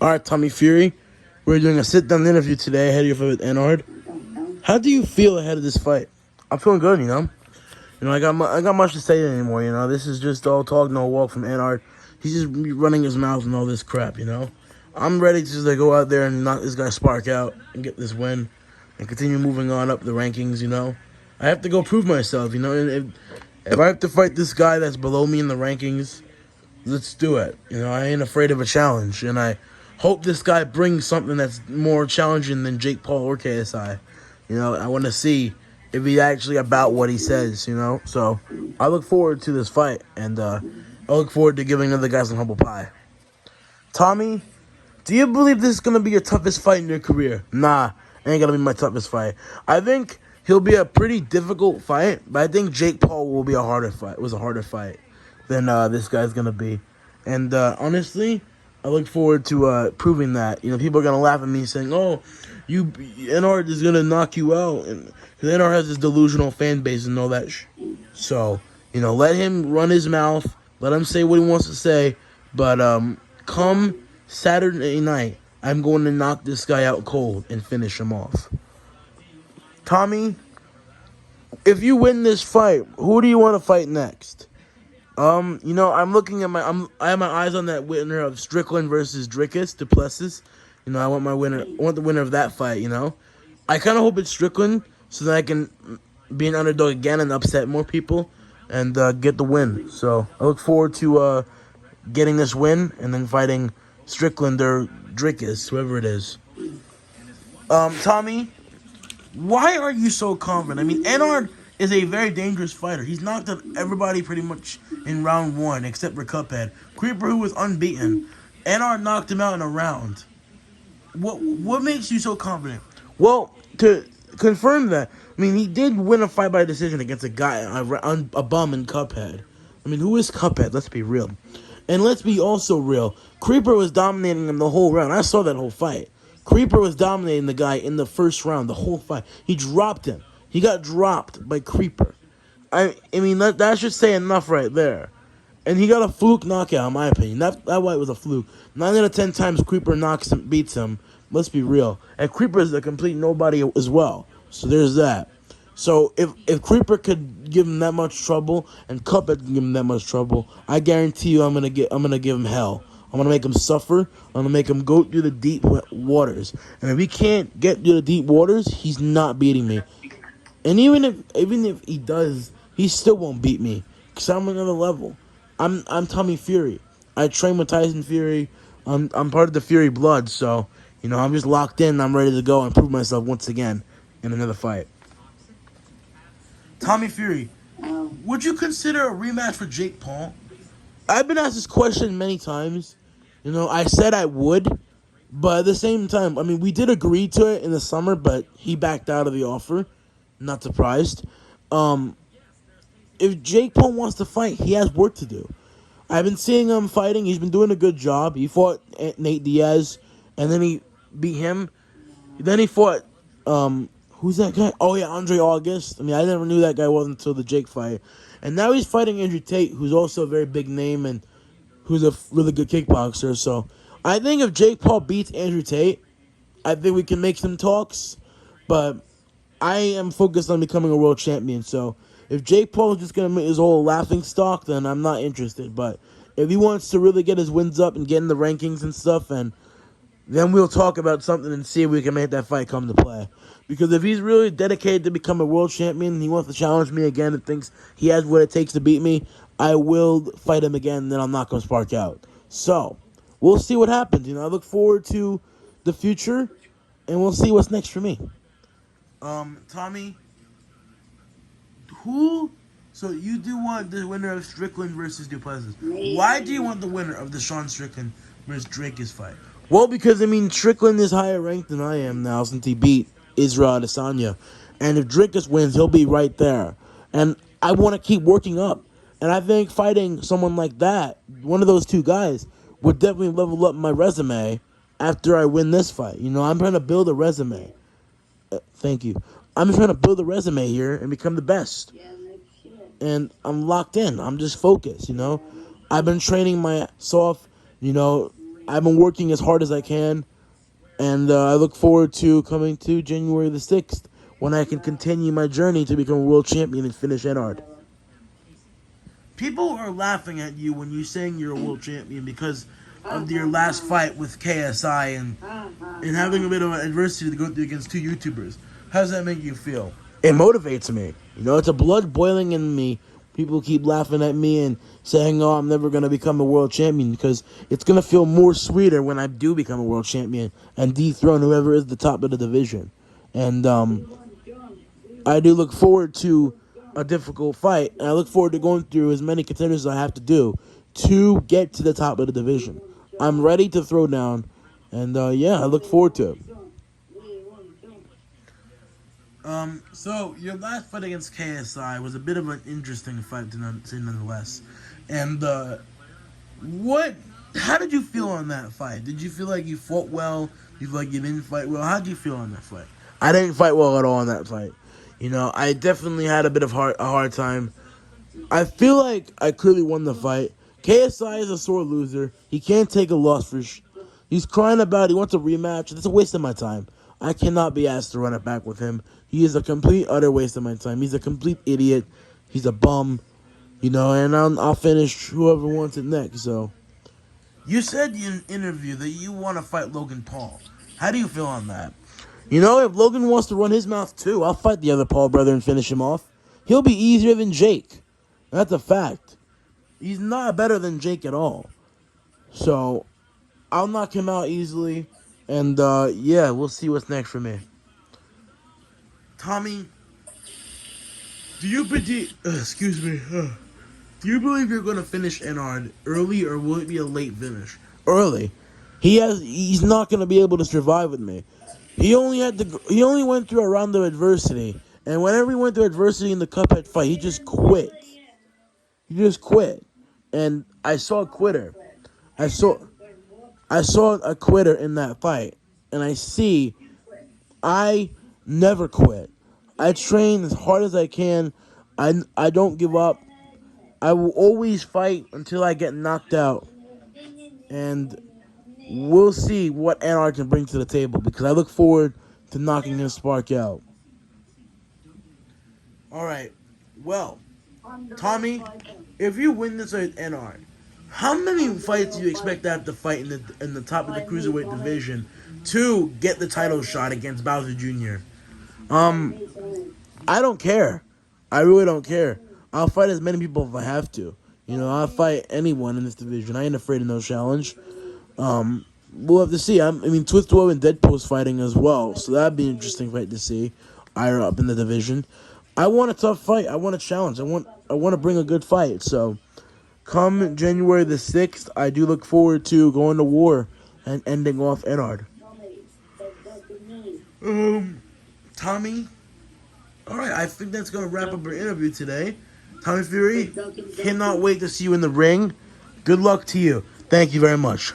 All right, Tommy Fury. We're doing a sit-down interview today ahead of your fight with Ennard. How do you feel ahead of this fight? I'm feeling good, you know. I got much to say anymore. You know, this is just all talk, no walk from Ennard. He's just running his mouth and all this crap. You know, I'm ready to just go out there and knock this guy Spark out and get this win, and continue moving on up the rankings. You know, I have to go prove myself. You know, and if I have to fight this guy that's below me in the rankings, let's do it. You know, I ain't afraid of a challenge, and I hope this guy brings something that's more challenging than Jake Paul or KSI. You know, I want to see if he's actually about what he says, you know. So I look forward to this fight, and I look forward to giving other guys some humble pie. Tommy, do you believe this is going to be your toughest fight in your career? Nah, it ain't going to be my toughest fight. I think he'll be a pretty difficult fight, but I think Jake Paul will be a harder fight. It was a harder fight than this guy's going to be. And honestly, I look forward to proving that. You know, people are going to laugh at me saying, oh, Ennard is going to knock you out. And because Ennard has this delusional fan base and all that. So, you know, let him run his mouth. Let him say what he wants to say. But come Saturday night, I'm going to knock this guy out cold and finish him off. Tommy, if you win this fight, who do you want to fight next? You know, I'm looking at I have my eyes on that winner of Strickland versus Duplessis. You know, I want the winner of that fight, you know. I kind of hope it's Strickland so that I can be an underdog again and upset more people and get the win. So, I look forward to getting this win and then fighting Strickland or Drickus, whoever it is. Tommy, why are you so confident? I mean, Ennard is a very dangerous fighter. He's knocked out everybody pretty much in round one except for Cuphead. Creeper, who was unbeaten. Ennard knocked him out in a round. What makes you so confident? Well, to confirm that, I mean, he did win a fight by decision against a guy, a bum in Cuphead. I mean, who is Cuphead? Let's be real. And let's be also real. Creeper was dominating him the whole round. I saw that whole fight. Creeper was dominating the guy in the first round, the whole fight. He dropped him. He got dropped by Creeper. I mean, that should say enough right there. And he got a fluke knockout, in my opinion. That fight was a fluke. 9 out of 10 times Creeper beats him. Let's be real. And Creeper is a complete nobody as well. So there's that. So if Creeper could give him that much trouble and Cuphead can give him that much trouble, I guarantee you I'm gonna give him hell. I'm gonna make him suffer. I'm gonna make him go through the deep waters. And if he can't get through the deep waters, he's not beating me. And even if he does, he still won't beat me because I'm another level. I'm Tommy Fury. I train with Tyson Fury. I'm part of the Fury blood. So you know I'm just locked in. I'm ready to go and prove myself once again in another fight. Tommy Fury, would you consider a rematch for Jake Paul? I've been asked this question many times. You know, I said I would, but at the same time, I mean, we did agree to it in the summer, but he backed out of the offer. Not surprised. If Jake Paul wants to fight, he has work to do. I've been seeing him fighting. He's been doing a good job. He fought Nate Diaz, and then he beat him. Then he fought, who's that guy? Oh, yeah, Andre August. I mean, I never knew that guy wasn't until the Jake fight. And now he's fighting Andrew Tate, who's also a very big name and who's a really good kickboxer. So I think if Jake Paul beats Andrew Tate, I think we can make some talks. But I am focused on becoming a world champion. So if Jake Paul is just going to make his whole laughing stock, then I'm not interested. But if he wants to really get his wins up and get in the rankings and stuff, and then we'll talk about something and see if we can make that fight come to play. Because if he's really dedicated to become a world champion and he wants to challenge me again and thinks he has what it takes to beat me, I will fight him again and then I'll knock him Spark out. So, we'll see what happens. You know, I look forward to the future and we'll see what's next for me. Tommy, so you do want the winner of Strickland versus Duplessis. Why do you want the winner of the Sean Strickland versus Dricus fight? Well, because, I mean, Strickland is higher ranked than I am now since he beat Israel Adesanya. And if Dricus wins, he'll be right there. And I want to keep working up. And I think fighting someone like that, one of those two guys, would definitely level up my resume after I win this fight. You know, I'm trying to build a resume. Thank you. I'm trying to build a resume here and become the best. And I'm locked in. I'm just focused, you know. I've been training myself, you know, I've been working as hard as I can, and I look forward to coming to January the 6th when I can continue my journey to become a world champion and finish Ennard. People are laughing at you when you're saying you're a world champion because of your last fight with KSI and having a bit of an adversity to go through against two YouTubers. How does that make you feel? It motivates me. You know, it's a blood boiling in me. People keep laughing at me and saying, oh, I'm never going to become a world champion, because it's going to feel more sweeter when I do become a world champion and dethrone whoever is the top of the division. And I do look forward to a difficult fight, and I look forward to going through as many contenders as I have to do to get to the top of the division. I'm ready to throw down, and yeah, I look forward to it. So your last fight against KSI was a bit of an interesting fight to say nonetheless. And how did you feel on that fight? Did you feel like you fought well? You feel like you didn't fight well? How did you feel on that fight? I didn't fight well at all in that fight. You know, I definitely had a bit of a hard time. I feel like I clearly won the fight. KSI is a sore loser. He can't take a loss he's crying about it. He wants a rematch. It's a waste of my time. I cannot be asked to run it back with him. He is a complete, utter waste of my time. He's a complete idiot. He's a bum. You know, and I'll finish whoever wants it next, so. You said in an interview that you want to fight Logan Paul. How do you feel on that? You know, if Logan wants to run his mouth too, I'll fight the other Paul brother and finish him off. He'll be easier than Jake. That's a fact. He's not better than Jake at all. So, I'll knock him out easily. And, yeah, we'll see what's next for me. Tommy, do you believe you're going to finish Ennard early, or will it be a late finish? Early. He's not going to be able to survive with me. He only went through a round of adversity. And whenever he went through adversity in the Cuphead fight, he just quit. And I saw a quitter. I saw a quitter in that fight. And I never quit. I train as hard as I can. I don't give up. I will always fight until I get knocked out. And we'll see what Ennard can bring to the table, because I look forward to knocking his spark out. Alright, well, Tommy, if you win this with Ennard, how many fights do you expect to have to fight in the top of the cruiserweight division to get the title shot against Bowser Jr.? I don't care. I really don't care. I'll fight as many people if I have to. You know, I'll fight anyone in this division. I ain't afraid of no challenge. We'll have to see. I mean, Twist12 and Deadpool's fighting as well, so that'd be an interesting fight to see. Higher up in the division. I want a tough fight. I want a challenge. I want to bring a good fight. So, come January the 6th, I do look forward to going to war and ending off Ennard. Tommy? Alright, I think that's going to wrap up our interview today. Tommy Fury, cannot wait to see you in the ring. Good luck to you. Thank you very much.